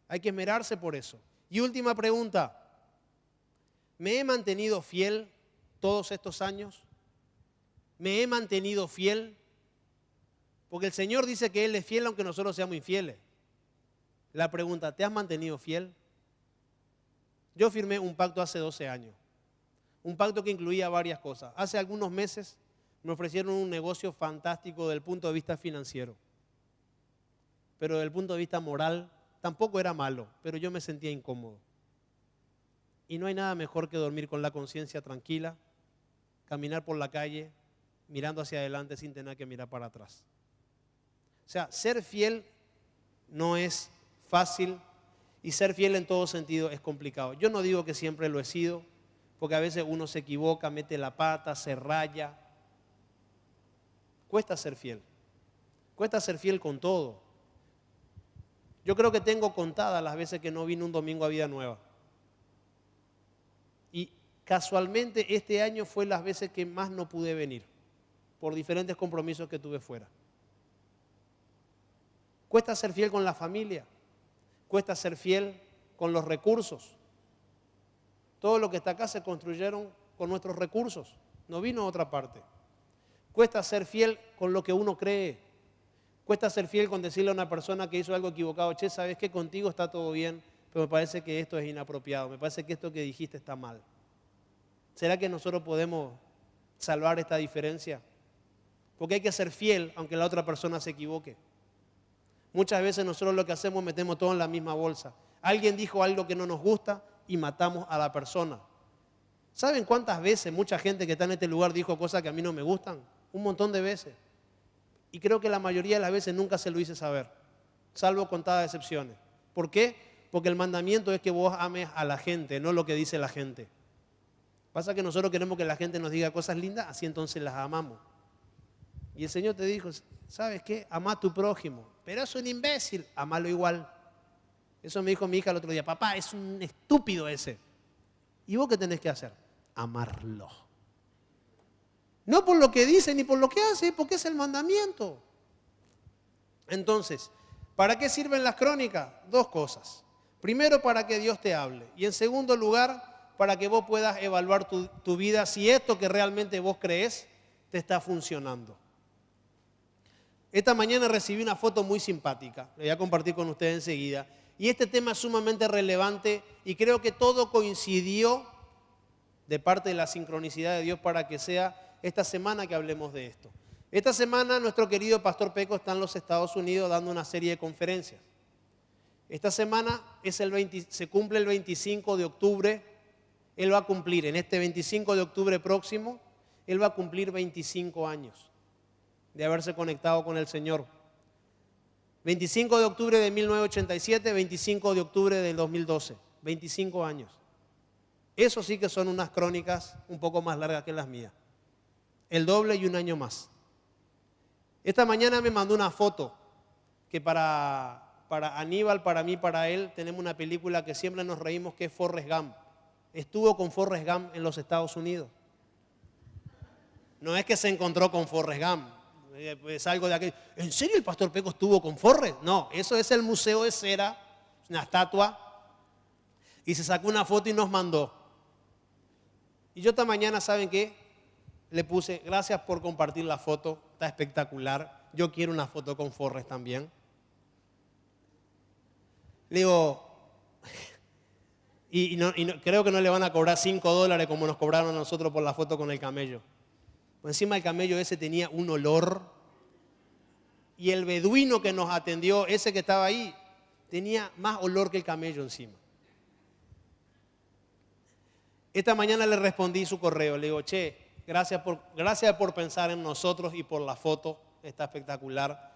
Speaker 1: hay que esmerarse por eso. Y última pregunta, ¿me he mantenido fiel todos estos años? ¿Me he mantenido fiel? Porque el Señor dice que Él es fiel aunque nosotros seamos infieles. La pregunta, ¿te has mantenido fiel? Yo firmé un pacto hace 12 años. Un pacto que incluía varias cosas. Hace algunos meses me ofrecieron un negocio fantástico desde el punto de vista financiero. Pero desde el punto de vista moral tampoco era malo, pero yo me sentía incómodo. Y no hay nada mejor que dormir con la conciencia tranquila, caminar por la calle, mirando hacia adelante sin tener que mirar para atrás. O sea, ser fiel no es fácil y ser fiel en todo sentido es complicado. Yo no digo que siempre lo he sido, porque a veces uno se equivoca, mete la pata, se raya. Cuesta ser fiel. Cuesta ser fiel con todo. Yo creo que tengo contadas las veces que no vine un domingo a Vida Nueva. Y casualmente este año fue las veces que más no pude venir, por diferentes compromisos que tuve fuera. Cuesta ser fiel con la familia, cuesta ser fiel con los recursos. Todo lo que está acá se construyeron con nuestros recursos, no vino a otra parte. Cuesta ser fiel con lo que uno cree. Cuesta ser fiel con decirle a una persona que hizo algo equivocado, che, ¿sabes qué? Contigo está todo bien, pero me parece que esto es inapropiado, me parece que esto que dijiste está mal. ¿Será que nosotros podemos salvar esta diferencia? Porque hay que ser fiel aunque la otra persona se equivoque. Muchas veces nosotros lo que hacemos es metemos todo en la misma bolsa. Alguien dijo algo que no nos gusta y matamos a la persona. ¿Saben cuántas veces mucha gente que está en este lugar dijo cosas que a mí no me gustan? Un montón de veces. Y creo que la mayoría de las veces nunca se lo hice saber, salvo contadas excepciones. ¿Por qué? Porque el mandamiento es que vos ames a la gente, no lo que dice la gente. Pasa que nosotros queremos que la gente nos diga cosas lindas, así entonces las amamos. Y el Señor te dijo, ¿sabes qué? Amá a tu prójimo. Pero es un imbécil, amalo igual. Eso me dijo mi hija el otro día, papá, es un estúpido ese. ¿Y vos qué tenés que hacer? Amarlo. No por lo que dice ni por lo que hace, porque es el mandamiento. Entonces, ¿para qué sirven las crónicas? 2 cosas. Primero, para que Dios te hable. Y en segundo lugar, para que vos puedas evaluar tu vida si esto que realmente vos crees te está funcionando. Esta mañana recibí una foto muy simpática, la voy a compartir con ustedes enseguida. Y este tema es sumamente relevante y creo que todo coincidió de parte de la sincronicidad de Dios para que sea esta semana que hablemos de esto. Esta semana nuestro querido Pastor Peco está en los Estados Unidos dando una serie de conferencias. Esta semana se cumple el 25 de octubre. Él va a cumplir, en este 25 de octubre próximo, él va a cumplir 25 años de haberse conectado con el Señor. 25 de octubre de 1987, 25 de octubre del 2012. 25 años. Eso sí que son unas crónicas un poco más largas que las mías. El doble y un año más. Esta mañana me mandó una foto que para Aníbal, para mí, para él, tenemos una película que siempre nos reímos que es Forrest Gump. Estuvo con Forrest Gump en los Estados Unidos. No es que se encontró con Forrest Gump. Es algo de aquello. ¿En serio el Pastor Peco estuvo con Forrest? No, eso es el Museo de Cera, una estatua. Y se sacó una foto y nos mandó. Y yo esta mañana, ¿saben qué? Le puse, gracias por compartir la foto, está espectacular. Yo quiero una foto con Forrest también. Le digo, creo que no le van a cobrar $5 como nos cobraron a nosotros por la foto con el camello. Por encima el camello ese tenía un olor. Y el beduino que nos atendió, ese que estaba ahí, tenía más olor que el camello encima. Esta mañana le respondí su correo, le digo, che, gracias por pensar en nosotros y por la foto, está espectacular.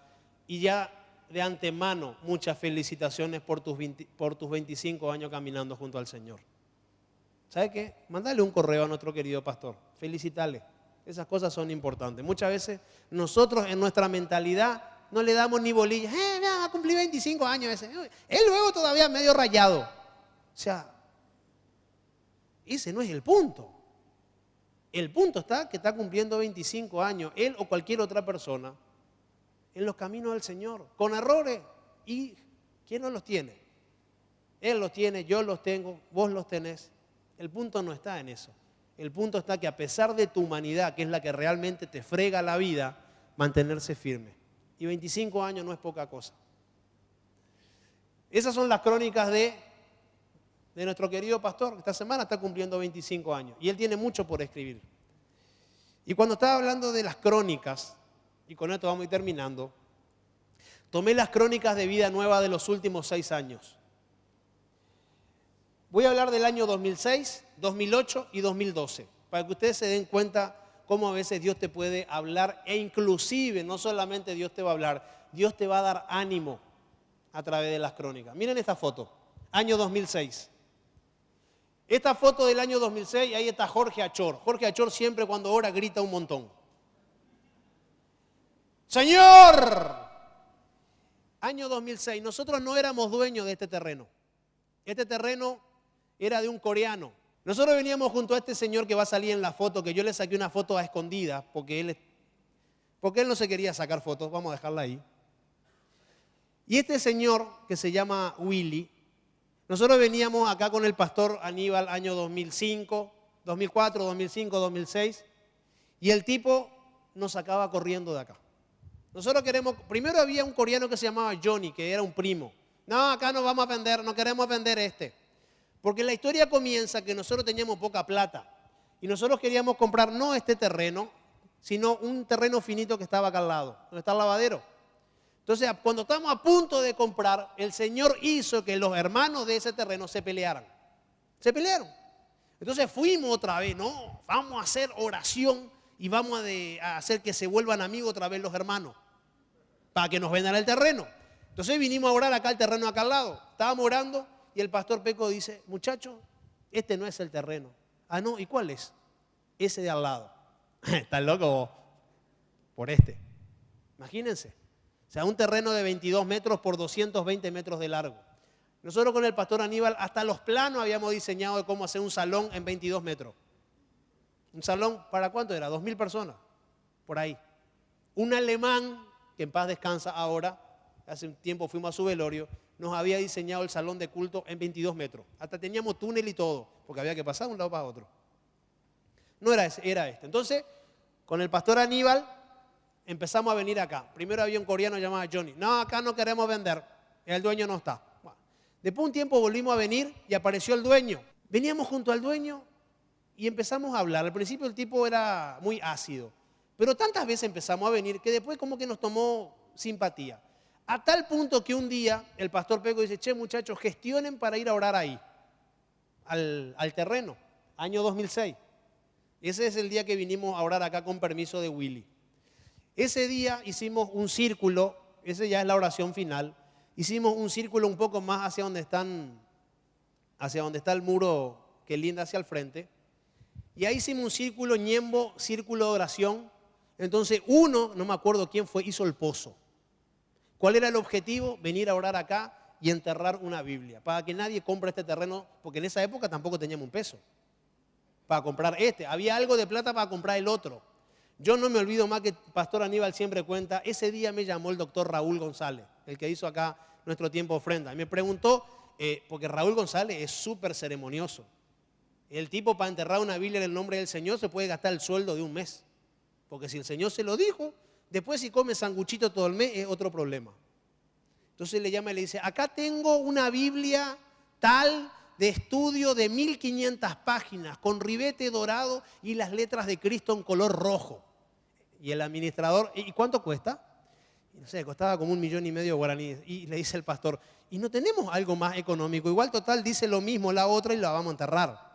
Speaker 1: Y ya de antemano, muchas felicitaciones por tus 25 años caminando junto al Señor. ¿Sabe qué? Mándale un correo a nuestro querido pastor, felicítale. Esas cosas son importantes. Muchas veces nosotros en nuestra mentalidad no le damos ni bolillas. Va a cumplir 25 años ese. Él luego todavía medio rayado. O sea, ese no es el punto. El punto está que está cumpliendo 25 años, él o cualquier otra persona, en los caminos del Señor, con errores. ¿Y quién no los tiene? Él los tiene, yo los tengo, vos los tenés. El punto no está en eso. El punto está que a pesar de tu humanidad, que es la que realmente te frega la vida, mantenerse firme. Y 25 años no es poca cosa. Esas son las crónicas de nuestro querido pastor. Esta semana está cumpliendo 25 años y él tiene mucho por escribir. Y cuando estaba hablando de las crónicas, y con esto vamos a ir terminando, tomé las crónicas de vida nueva de los últimos 6 años. Voy a hablar del año 2006, 2008 y 2012, para que ustedes se den cuenta cómo a veces Dios te puede hablar e inclusive no solamente Dios te va a hablar, Dios te va a dar ánimo a través de las crónicas. Miren esta foto, año 2006. Esta foto del año 2006, ahí está Jorge Achor. Jorge Achor siempre cuando ora grita un montón. ¡Señor! Año 2006, nosotros no éramos dueños de este terreno. Este terreno era de un coreano. Nosotros veníamos junto a este señor que va a salir en la foto, que yo le saqué una foto a escondidas, porque él no se quería sacar fotos, vamos a dejarla ahí. Y este señor, que se llama Willy, nosotros veníamos acá con el pastor Aníbal año 2005, 2004, 2005, 2006, y el tipo nos sacaba corriendo de acá. Nosotros primero había un coreano que se llamaba Johnny, que era un primo. No, acá no vamos a vender, no queremos vender este. Porque la historia comienza que nosotros teníamos poca plata y nosotros queríamos comprar no este terreno, sino un terreno finito que estaba acá al lado, donde está el lavadero. Entonces, cuando estábamos a punto de comprar, el Señor hizo que los hermanos de ese terreno se pelearan. Se pelearon. Entonces fuimos otra vez, no, vamos a hacer oración y vamos a hacer que se vuelvan amigos otra vez los hermanos, para que nos vendan el terreno. Entonces vinimos a orar acá el terreno acá al lado. Estábamos orando y el pastor Peco dice, muchachos, este no es el terreno. Ah, no, ¿y cuál es? Ese de al lado. ¿Estás loco vos? Por este. Imagínense. O sea, un terreno de 22 metros por 220 metros de largo. Nosotros con el pastor Aníbal hasta los planos habíamos diseñado de cómo hacer un salón en 22 metros. Un salón, ¿para cuánto era? 2.000 personas, por ahí. Un alemán, que en paz descansa ahora, hace un tiempo fuimos a su velorio, nos había diseñado el salón de culto en 22 metros. Hasta teníamos túnel y todo, porque había que pasar de un lado para otro. No era ese, era este. Entonces, con el pastor Aníbal empezamos a venir acá. Primero había un coreano llamado Johnny. No, acá no queremos vender, el dueño no está. Bueno, después de un tiempo volvimos a venir y apareció el dueño. Veníamos junto al dueño y empezamos a hablar. Al principio el tipo era muy ácido, pero tantas veces empezamos a venir que después como que nos tomó simpatía. A tal punto que un día el pastor Peco dice, che muchachos, gestionen para ir a orar ahí, al terreno, año 2006. Ese es el día que vinimos a orar acá con permiso de Willy. Ese día hicimos un círculo, ese ya es la oración final, hicimos un círculo un poco más hacia donde está el muro que linda hacia el frente. Y ahí hicimos un círculo ñembo, círculo de oración. Entonces uno, no me acuerdo quién fue, hizo el pozo. ¿Cuál era el objetivo? Venir a orar acá y enterrar una Biblia. Para que nadie compre este terreno, porque en esa época tampoco teníamos un peso para comprar este. Había algo de plata para comprar el otro. Yo no me olvido más que Pastor Aníbal siempre cuenta, ese día me llamó el doctor Raúl González, el que hizo acá nuestro tiempo de ofrenda. Y me preguntó, porque Raúl González es súper ceremonioso. El tipo para enterrar una Biblia en el nombre del Señor se puede gastar el sueldo de un mes. Porque si el Señor se lo dijo, después si come sanguchito todo el mes es otro problema. Entonces le llama y le dice, acá tengo una Biblia tal de estudio de 1500 páginas con ribete dorado y las letras de Cristo en color rojo. Y el administrador, ¿y cuánto cuesta? No sé, costaba como 1,5 millones de guaraníes. Y le dice el pastor, ¿y no tenemos algo más económico? Igual total dice lo mismo la otra y la vamos a enterrar.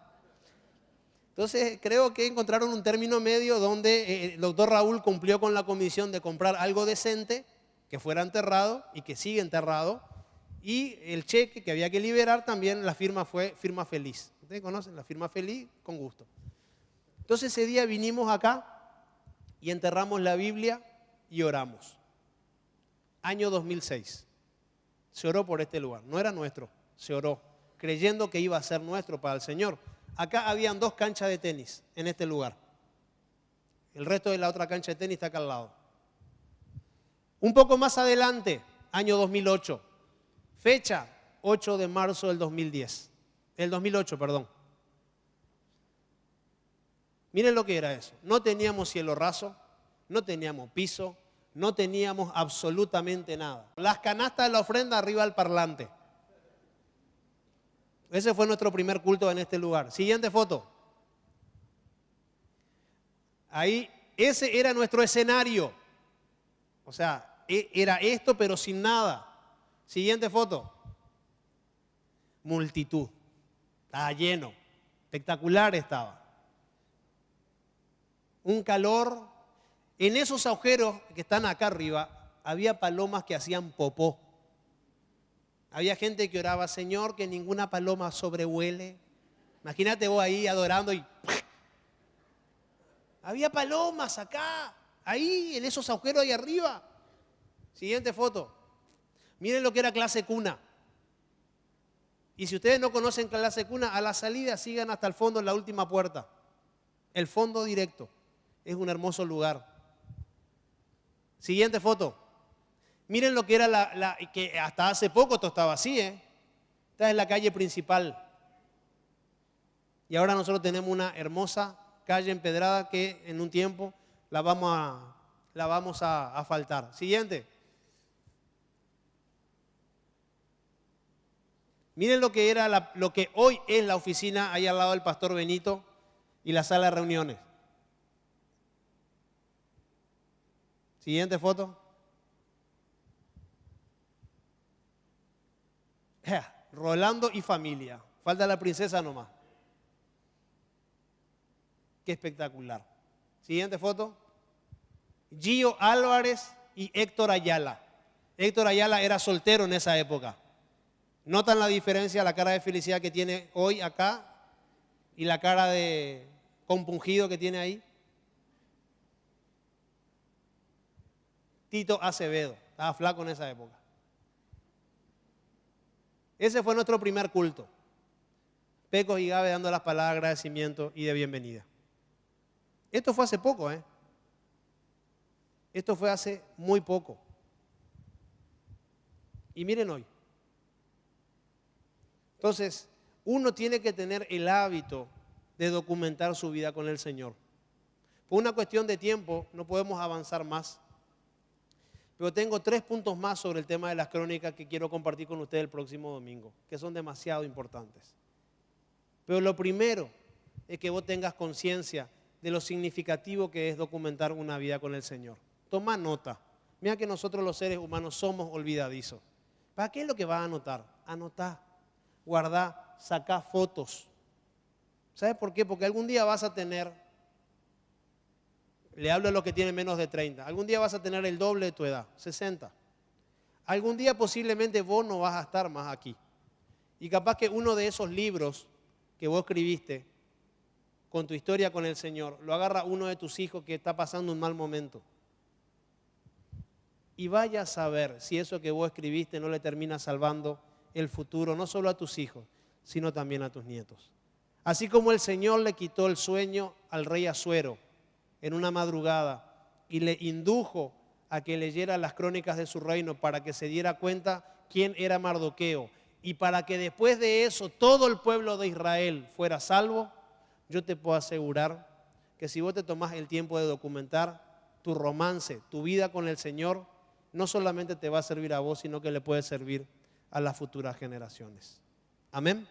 Speaker 1: Entonces creo que encontraron un término medio donde el doctor Raúl cumplió con la comisión de comprar algo decente, que fuera enterrado y que sigue enterrado, y el cheque que había que liberar también, la firma fue firma feliz. ¿Ustedes conocen la firma feliz? Con gusto. Entonces ese día vinimos acá y enterramos la Biblia y oramos. Año 2006. Se oró por este lugar. No era nuestro, se oró, creyendo que iba a ser nuestro para el Señor. Acá habían 2 canchas de tenis en este lugar. El resto de la otra cancha de tenis está acá al lado. Un poco más adelante, año 2008. Fecha, 8 de marzo del 2010. El 2008, perdón. Miren lo que era eso. No teníamos cielo raso, no teníamos piso, no teníamos absolutamente nada. Las canastas de la ofrenda arriba del parlante. Ese fue nuestro primer culto en este lugar. Siguiente foto. Ahí, ese era nuestro escenario. O sea, era esto pero sin nada. Siguiente foto. Multitud. Estaba lleno. Espectacular estaba. Un calor. En esos agujeros que están acá arriba, había palomas que hacían popó. Había gente que oraba, Señor, que ninguna paloma sobrevuele. Imagínate vos ahí adorando y... Había palomas acá, ahí, en esos agujeros ahí arriba. Siguiente foto. Miren lo que era clase cuna. Y si ustedes no conocen clase cuna, a la salida sigan hasta el fondo, en la última puerta. El fondo directo. Es un hermoso lugar. Siguiente foto. Miren lo que era que hasta hace poco esto estaba así, Esta es la calle principal. Y ahora nosotros tenemos una hermosa calle empedrada que en un tiempo la vamos a asfaltar. Siguiente. Miren lo que era lo que hoy es la oficina ahí al lado del Pastor Benito y la sala de reuniones. Siguiente foto. Rolando y familia. Falta la princesa nomás. Qué espectacular. Siguiente foto. Gio Álvarez y Héctor Ayala. Héctor Ayala era soltero en esa época. ¿Notan la diferencia, la cara de felicidad que tiene hoy acá y la cara de compungido que tiene ahí? Tito Acevedo, estaba flaco en esa época. Ese fue nuestro primer culto. Pecos y Gabe dando las palabras de agradecimiento y de bienvenida. Esto fue hace poco, Esto fue hace muy poco. Y miren hoy. Entonces, uno tiene que tener el hábito de documentar su vida con el Señor. Por una cuestión de tiempo no podemos avanzar más. Pero tengo 3 puntos más sobre el tema de las crónicas que quiero compartir con ustedes el próximo domingo, que son demasiado importantes. Pero lo primero es que vos tengas conciencia de lo significativo que es documentar una vida con el Señor. Toma nota. Mira que nosotros los seres humanos somos olvidadizos. ¿Para qué es lo que vas a anotar? Anotá, guardá, sacá fotos. ¿Sabes por qué? Porque algún día vas a tener... Le hablo a los que tienen menos de 30. Algún día vas a tener el doble de tu edad, 60. Algún día posiblemente vos no vas a estar más aquí. Y capaz que uno de esos libros que vos escribiste con tu historia con el Señor, lo agarra uno de tus hijos que está pasando un mal momento. Y vaya a saber si eso que vos escribiste no le termina salvando el futuro, no solo a tus hijos, sino también a tus nietos. Así como el Señor le quitó el sueño al rey Asuero en una madrugada y le indujo a que leyera las crónicas de su reino para que se diera cuenta quién era Mardoqueo y para que después de eso todo el pueblo de Israel fuera salvo, yo te puedo asegurar que si vos te tomás el tiempo de documentar tu romance, tu vida con el Señor, no solamente te va a servir a vos, sino que le puede servir a las futuras generaciones. Amén.